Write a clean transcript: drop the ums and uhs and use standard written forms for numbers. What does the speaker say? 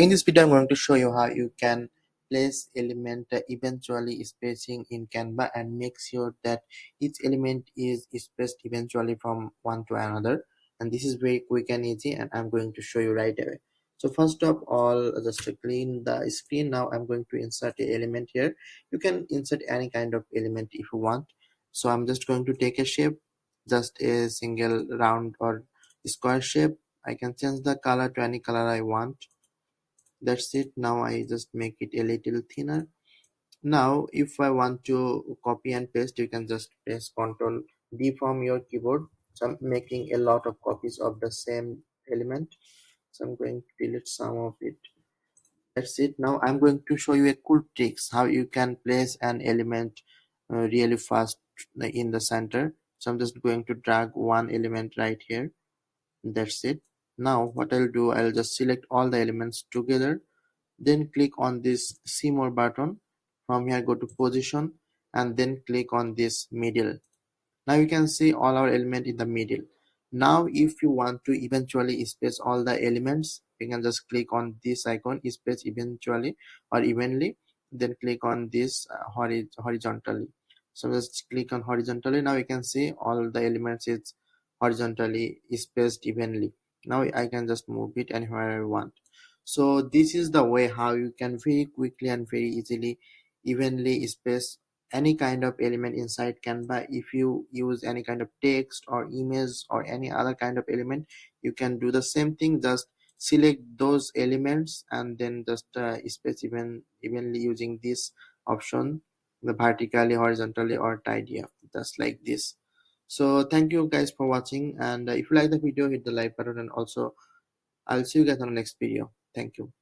In this video, I'm going to show you how you can place element eventually spacing in Canva and make sure that each element is spaced eventually from one to another. And this is very quick and easy, and I'm going to show you right away. So first of all, just to clean the screen. Now I'm going to insert an element here. You can insert any kind of element if you want. So I'm just going to take a shape, just a single round or square shape. I can change the color to any color I want. That's it. Now I just make it a little thinner. Now if I want to copy and paste, you can just press Ctrl D from your keyboard. So I'm making a lot of copies of the same element, so I'm going to delete some of it. That's it. Now I'm going to show you a cool tricks how you can place an element really fast in the center. So I'm just going to drag one element right here. That's it. Now what I'll do, I'll just select all the elements together, then click on this see more button. From here go to position and then click on this middle. Now you can see all our element in the middle. Now if you want to eventually space all the elements, you can just click on this icon, space eventually or evenly, then click on this horizontally. So just click on horizontally. Now you can see all the elements is horizontally spaced evenly. Now I can just move it anywhere I want. So this is the way how you can very quickly and very easily evenly space any kind of element inside Canva. If you use any kind of text or image or any other kind of element, you can do the same thing. Just select those elements and then just space evenly using this option, the vertically, horizontally, or tidy up, just like this. So thank you guys for watching, and if you like the video, hit the like button, and also I'll see you guys on the next video. Thank you.